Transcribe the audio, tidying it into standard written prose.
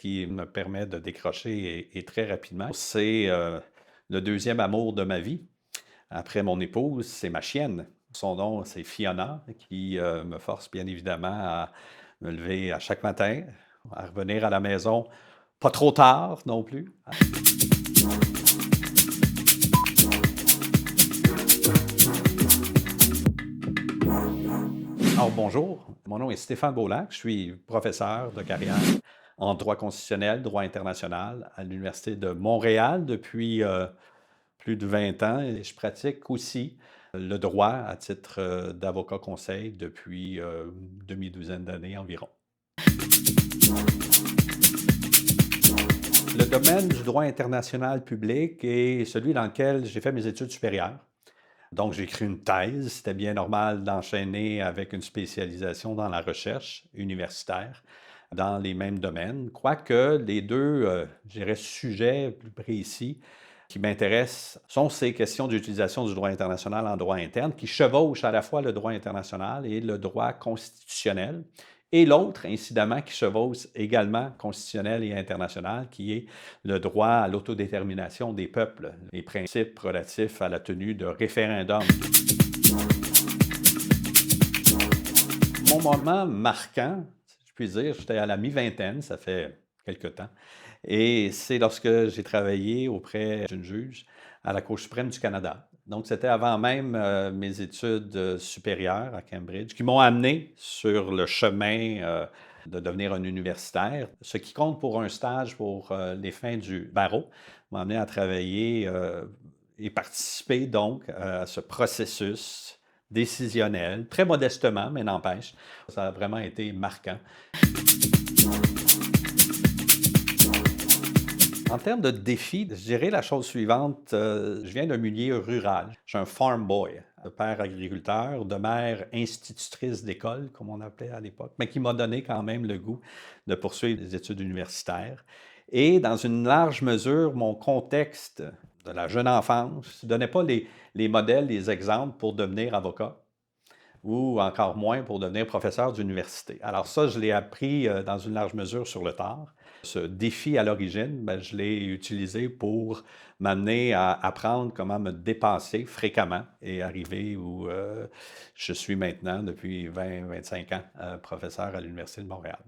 qui me permet de décrocher et très rapidement. C'est le deuxième amour de ma vie. Après mon épouse, c'est ma chienne. Son nom, c'est Fiona, qui me force bien évidemment à me lever à chaque matin, à revenir à la maison pas trop tard non plus. Alors bonjour, mon nom est Stéphane Beaulac, je suis professeur de carrière en droit constitutionnel, droit international à l'Université de Montréal depuis plus de 20 ans et je pratique aussi le droit à titre d'avocat conseil depuis une demi-douzaine d'années environ. Le domaine du droit international public est celui dans lequel j'ai fait mes études supérieures. Donc, j'ai écrit une thèse. C'était bien normal d'enchaîner avec une spécialisation dans la recherche universitaire dans les mêmes domaines, quoique les deux, je dirais, sujets plus précis qui m'intéressent sont ces questions d'utilisation du droit international en droit interne qui chevauchent à la fois le droit international et le droit constitutionnel. Et l'autre, incidemment, qui chevauche également constitutionnel et international, qui est le droit à l'autodétermination des peuples, les principes relatifs à la tenue de référendums. Mon moment marquant, si je puis dire, j'étais à la mi-vingtaine, ça fait quelque temps, et c'est lorsque j'ai travaillé auprès d'une juge à la Cour suprême du Canada. Donc, c'était avant même mes études supérieures à Cambridge qui m'ont amené sur le chemin de devenir un universitaire. Ce qui compte pour un stage pour les fins du barreau m'a amené à travailler et participer donc à ce processus décisionnel, très modestement, mais n'empêche, ça a vraiment été marquant. En termes de défis, je dirais la chose suivante. Je viens d'un milieu rural. Je suis un farm boy, de père agriculteur, de mère institutrice d'école, comme on appelait à l'époque, mais qui m'a donné quand même le goût de poursuivre des études universitaires. Et dans une large mesure, mon contexte de la jeune enfance ne donnait pas les modèles, les exemples pour devenir avocat ou encore moins pour devenir professeur d'université. Alors ça, je l'ai appris dans une large mesure sur le tard. Ce défi à l'origine, je l'ai utilisé pour m'amener à apprendre comment me dépasser fréquemment et arriver où je suis maintenant depuis 20-25 ans, professeur à l'Université de Montréal.